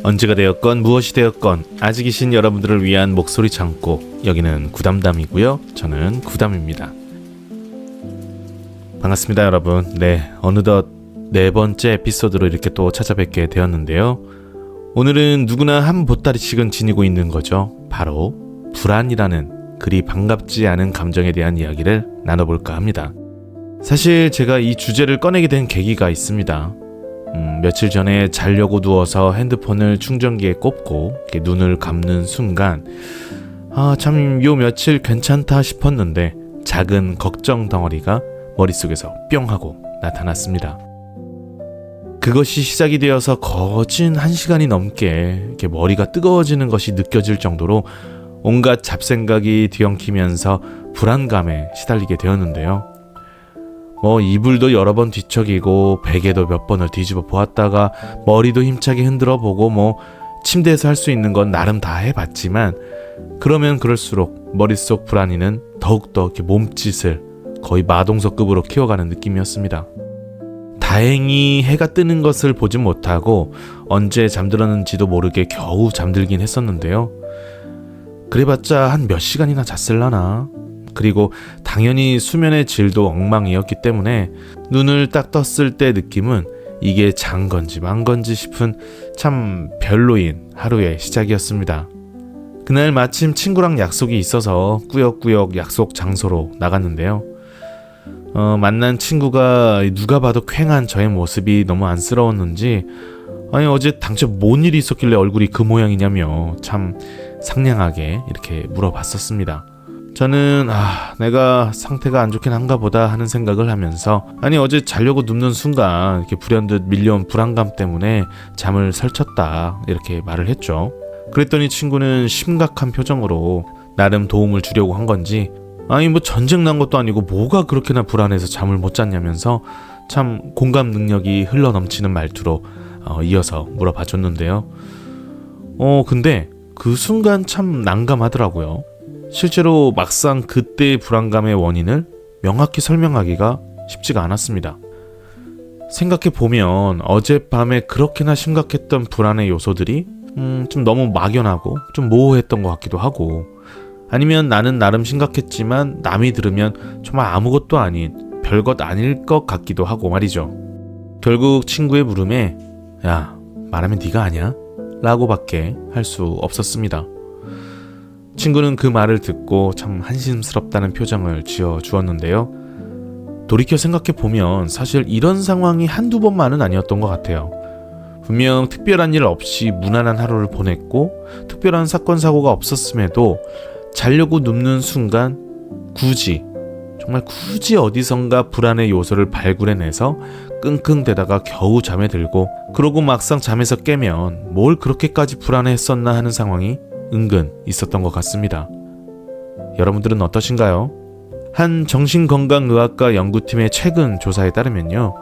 언제가 되었건 무엇이 되었건 아직이신 여러분들을 위한 목소리 창고, 여기는 구담담이고요. 저는 구담입니다. 반갑습니다, 여러분. 네, 어느덧 네 번째 에피소드로 이렇게 또 찾아뵙게 되었는데요. 오늘은 누구나 한 보따리씩은 지니고 있는 거죠. 바로 불안이라는 그리 반갑지 않은 감정에 대한 이야기를 나눠볼까 합니다. 사실 제가 이 주제를 꺼내게 된 계기가 있습니다. 며칠 전에 자려고 누워서 핸드폰을 충전기에 꼽고 이렇게 눈을 감는 순간 참 요 며칠 괜찮다 싶었는데 작은 걱정 덩어리가 머릿속에서 뿅 하고 나타났습니다. 그것이 시작이 되어서 거진 1시간이 넘게 이렇게 머리가 뜨거워지는 것이 느껴질 정도로 온갖 잡생각이 뒤엉키면서 불안감에 시달리게 되었는데요. 이불도 여러 번 뒤척이고 베개도 몇 번을 뒤집어 보았다가 머리도 힘차게 흔들어 보고 침대에서 할 수 있는 건 나름 다 해봤지만 그러면 그럴수록 머릿속 불안이는 더욱더 이렇게 몸짓을 거의 마동석급으로 키워가는 느낌이었습니다. 다행히 해가 뜨는 것을 보진 못하고 언제 잠들었는지도 모르게 겨우 잠들긴 했었는데요. 그래봤자 한 몇 시간이나 잤을라나. 그리고 당연히 수면의 질도 엉망이었기 때문에 눈을 딱 떴을 때 느낌은 이게 잔 건지 만 건지 싶은 참 별로인 하루의 시작이었습니다. 그날 마침 친구랑 약속이 있어서 꾸역꾸역 약속 장소로 나갔는데요. 만난 친구가 누가 봐도 퀭한 저의 모습이 너무 안쓰러웠는지 어제 당최 뭔 일이 있었길래 얼굴이 그 모양이냐며 참 상냥하게 이렇게 물어봤었습니다. 저는 내가 상태가 안 좋긴 한가 보다 하는 생각을 하면서 어제 자려고 눕는 순간 이렇게 불현듯 밀려온 불안감 때문에 잠을 설쳤다 이렇게 말을 했죠. 그랬더니 친구는 심각한 표정으로 나름 도움을 주려고 한 건지 전쟁 난 것도 아니고 뭐가 그렇게나 불안해서 잠을 못 잤냐면서 참 공감 능력이 흘러넘치는 말투로 이어서 물어봐 줬는데요. 근데 그 순간 참 난감하더라고요. 실제로 막상 그때의 불안감의 원인을 명확히 설명하기가 쉽지가 않았습니다. 생각해보면 어젯밤에 그렇게나 심각했던 불안의 요소들이 좀 너무 막연하고 좀 모호했던 것 같기도 하고, 아니면 나는 나름 심각했지만 남이 들으면 정말 아무것도 아닌 별것 아닐 것 같기도 하고 말이죠. 결국 친구의 물음에 야, 말하면 네가 아냐? 라고 밖에 할 수 없었습니다. 친구는 그 말을 듣고 참 한심스럽다는 표정을 지어 주었는데요. 돌이켜 생각해보면 사실 이런 상황이 한두 번만은 아니었던 것 같아요. 분명 특별한 일 없이 무난한 하루를 보냈고 특별한 사건 사고가 없었음에도 자려고 눕는 순간 정말 굳이 어디선가 불안의 요소를 발굴해내서 끙끙대다가 겨우 잠에 들고, 그러고 막상 잠에서 깨면 뭘 그렇게까지 불안해했었나 하는 상황이 은근 있었던 것 같습니다. 여러분들은 어떠신가요? 한 정신건강의학과 연구팀의 최근 조사에 따르면요,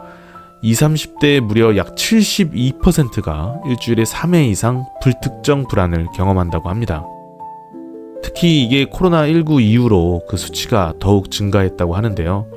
20, 30대의 무려 약 72%가 일주일에 3회 이상 불특정 불안을 경험한다고 합니다. 특히 이게 코로나19 이후로 그 수치가 더욱 증가했다고 하는데요.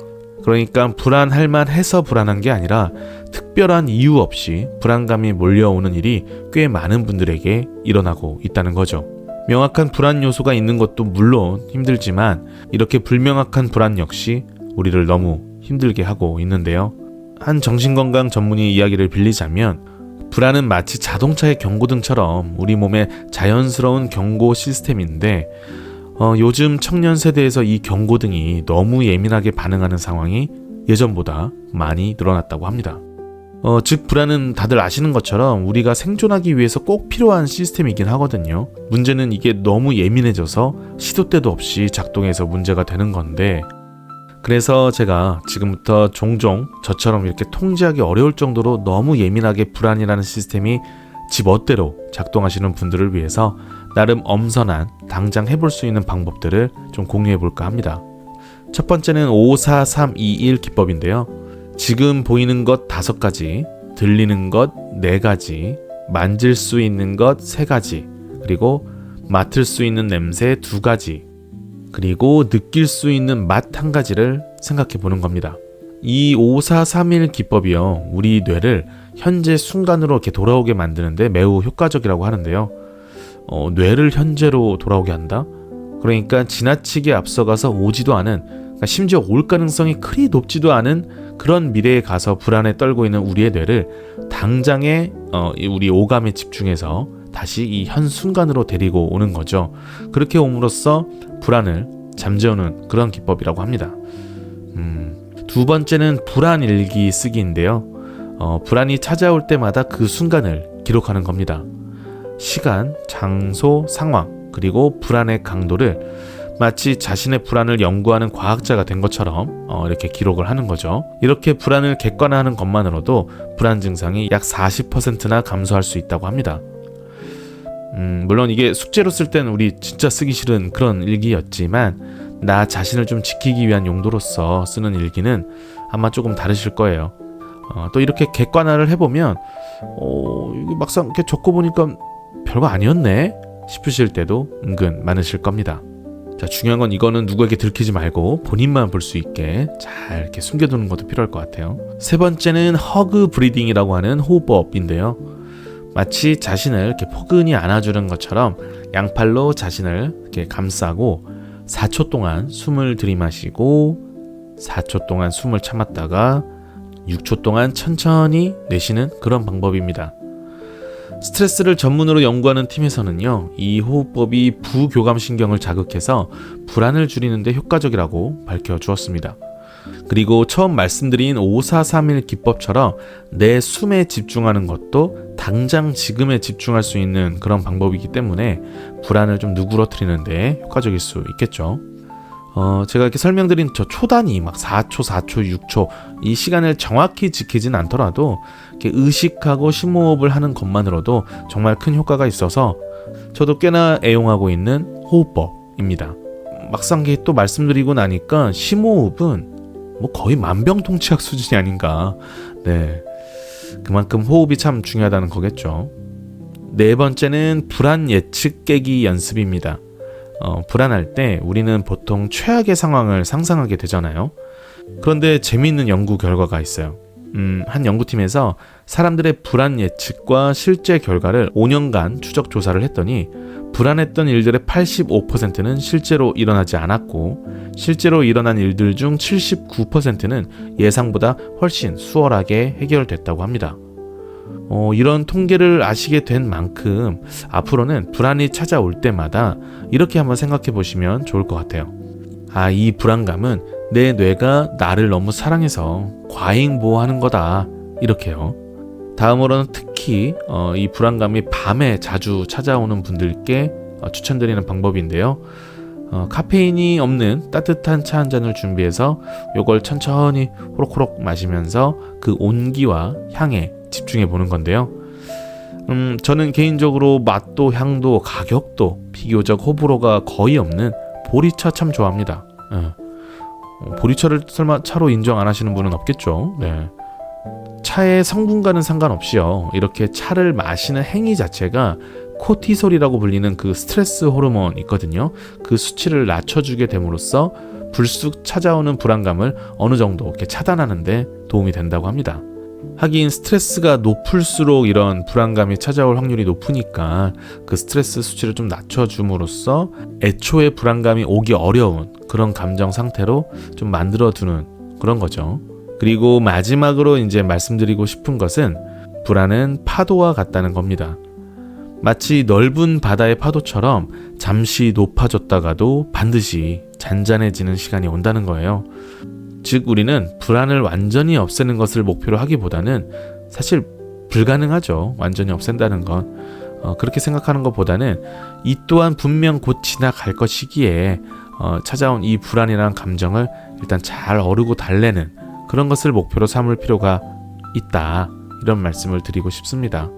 그러니까 불안할 만해서 불안한 게 아니라 특별한 이유 없이 불안감이 몰려오는 일이 꽤 많은 분들에게 일어나고 있다는 거죠. 명확한 불안 요소가 있는 것도 물론 힘들지만 이렇게 불명확한 불안 역시 우리를 너무 힘들게 하고 있는데요. 한 정신건강 전문의 이야기를 빌리자면 불안은 마치 자동차의 경고등처럼 우리 몸의 자연스러운 경고 시스템인데 요즘 청년 세대에서 이 경고등이 너무 예민하게 반응하는 상황이 예전보다 많이 늘어났다고 합니다. 즉 불안은 다들 아시는 것처럼 우리가 생존하기 위해서 꼭 필요한 시스템이긴 하거든요. 문제는 이게 너무 예민해져서 시도 때도 없이 작동해서 문제가 되는 건데, 그래서 제가 지금부터 종종 저처럼 이렇게 통제하기 어려울 정도로 너무 예민하게 불안이라는 시스템이 지 멋대로 작동하시는 분들을 위해서 나름 엄선한 당장 해볼 수 있는 방법들을 좀 공유해볼까 합니다. 첫 번째는 5-4-3-2-1 기법인데요. 지금 보이는 것 5가지, 들리는 것 4가지, 만질 수 있는 것 3가지, 그리고 맡을 수 있는 냄새 2가지, 그리고 느낄 수 있는 맛 1가지를 생각해 보는 겁니다. 이 5431 기법이요, 우리 뇌를 현재 순간으로 이렇게 돌아오게 만드는데 매우 효과적이라고 하는데요. 뇌를 현재로 돌아오게 한다? 그러니까 지나치게 앞서가서 오지도 않은, 그러니까 심지어 올 가능성이 그리 높지도 않은 그런 미래에 가서 불안에 떨고 있는 우리의 뇌를 당장에 우리 오감에 집중해서 다시 이 현 순간으로 데리고 오는 거죠. 그렇게 옴으로써 불안을 잠재우는 그런 기법이라고 합니다. 두 번째는 불안 일기 쓰기인데요. 불안이 찾아올 때마다 그 순간을 기록하는 겁니다. 시간, 장소, 상황, 그리고 불안의 강도를 마치 자신의 불안을 연구하는 과학자가 된 것처럼 이렇게 기록을 하는 거죠. 이렇게 불안을 객관화하는 것만으로도 불안 증상이 약 40%나 감소할 수 있다고 합니다. 물론 이게 숙제로 쓸 때는 우리 진짜 쓰기 싫은 그런 일기였지만 나 자신을 좀 지키기 위한 용도로서 쓰는 일기는 아마 조금 다르실 거예요. 또 이렇게 객관화를 해보면 이게 막상 이렇게 적고 보니까 별거 아니었네 싶으실 때도 은근 많으실 겁니다. 자, 중요한 건 이거는 누구에게 들키지 말고 본인만 볼 수 있게 잘 이렇게 숨겨두는 것도 필요할 것 같아요. 세 번째는 허그 브리딩이라고 하는 호흡법인데요. 마치 자신을 이렇게 포근히 안아주는 것처럼 양팔로 자신을 이렇게 감싸고 4초 동안 숨을 들이마시고 4초 동안 숨을 참았다가 6초 동안 천천히 내쉬는 그런 방법입니다. 스트레스를 전문으로 연구하는 팀에서는요, 이 호흡법이 부교감신경을 자극해서 불안을 줄이는 데 효과적이라고 밝혀주었습니다. 그리고 처음 말씀드린 5431 기법처럼 내 숨에 집중하는 것도 당장 지금에 집중할 수 있는 그런 방법이기 때문에 불안을 좀 누그러뜨리는 데 효과적일 수 있겠죠. 제가 이렇게 설명드린 저 초단위 막 4초, 4초, 6초 이 시간을 정확히 지키진 않더라도 이렇게 의식하고 심호흡을 하는 것만으로도 정말 큰 효과가 있어서 저도 꽤나 애용하고 있는 호흡법입니다. 막상 또 말씀드리고 나니까 심호흡은 뭐 거의 만병통치약 수준이 아닌가. 네, 그만큼 호흡이 참 중요하다는 거겠죠. 네 번째는 불안 예측 깨기 연습입니다. 불안할 때 우리는 보통 최악의 상황을 상상하게 되잖아요. 그런데 재미있는 연구 결과가 있어요. 한 연구팀에서 사람들의 불안 예측과 실제 결과를 5년간 추적 조사를 했더니 불안했던 일들의 85%는 실제로 일어나지 않았고 실제로 일어난 일들 중 79%는 예상보다 훨씬 수월하게 해결됐다고 합니다. 이런 통계를 아시게 된 만큼 앞으로는 불안이 찾아올 때마다 이렇게 한번 생각해 보시면 좋을 것 같아요. 이 불안감은 내 뇌가 나를 너무 사랑해서 과잉 보호하는 거다. 이렇게요. 다음으로는 특히 이 불안감이 밤에 자주 찾아오는 분들께 추천드리는 방법인데요. 카페인이 없는 따뜻한 차 한 잔을 준비해서 요걸 천천히 호록호록 마시면서 그 온기와 향에 집중해 보는 건데요. 저는 개인적으로 맛도 향도 가격도 비교적 호불호가 거의 없는 보리차 참 좋아합니다. 보리차를 설마 차로 인정 안 하시는 분은 없겠죠. 네. 차의 성분과는 상관없이요, 이렇게 차를 마시는 행위 자체가 코티솔이라고 불리는 그 스트레스 호르몬 있거든요. 그 수치를 낮춰주게 됨으로써 불쑥 찾아오는 불안감을 어느 정도 이렇게 차단하는 데 도움이 된다고 합니다. 하긴 스트레스가 높을수록 이런 불안감이 찾아올 확률이 높으니까 그 스트레스 수치를 좀 낮춰줌으로써 애초에 불안감이 오기 어려운 그런 감정 상태로 좀 만들어두는 그런 거죠. 그리고 마지막으로 이제 말씀드리고 싶은 것은 불안은 파도와 같다는 겁니다. 마치 넓은 바다의 파도처럼 잠시 높아졌다가도 반드시 잔잔해지는 시간이 온다는 거예요. 즉 우리는 불안을 완전히 없애는 것을 목표로 하기보다는 사실 불가능하죠. 완전히 없앤다는 건. 그렇게 생각하는 것보다는 이 또한 분명 곧 지나갈 것이기에 찾아온 이 불안이라는 감정을 일단 잘 어르고 달래는 그런 것을 목표로 삼을 필요가 있다. 이런 말씀을 드리고 싶습니다.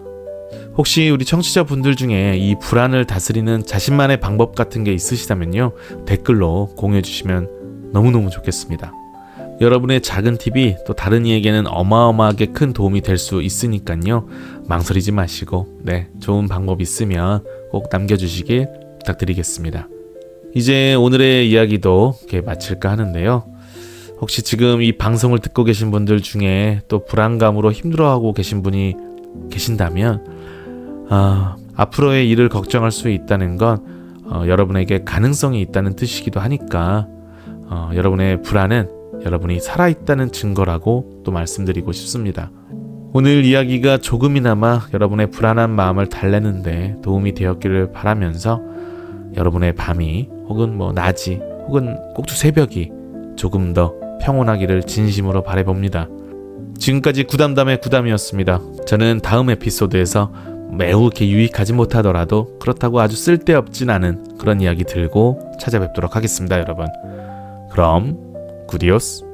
혹시 우리 청취자분들 중에 이 불안을 다스리는 자신만의 방법 같은 게 있으시다면요, 댓글로 공유해 주시면 너무너무 좋겠습니다. 여러분의 작은 팁이 또 다른 이에게는 어마어마하게 큰 도움이 될 수 있으니까요, 망설이지 마시고 좋은 방법 있으면 꼭 남겨주시길 부탁드리겠습니다. 이제 오늘의 이야기도 이렇게 마칠까 하는데요. 혹시 지금 이 방송을 듣고 계신 분들 중에 또 불안감으로 힘들어하고 계신 분이 계신다면 앞으로의 일을 걱정할 수 있다는 건 여러분에게 가능성이 있다는 뜻이기도 하니까 여러분의 불안은 여러분이 살아있다는 증거라고 또 말씀드리고 싶습니다. 오늘 이야기가 조금이나마 여러분의 불안한 마음을 달래는데 도움이 되었기를 바라면서 여러분의 밤이 혹은 낮이 혹은 꼭두 새벽이 조금 더 평온하기를 진심으로 바라봅니다. 지금까지 구담담의 구담이었습니다. 저는 다음 에피소드에서 매우 이렇게 유익하지 못하더라도 그렇다고 아주 쓸데없진 않은 그런 이야기 들고 찾아뵙도록 하겠습니다, 여러분. 그럼 구디오스.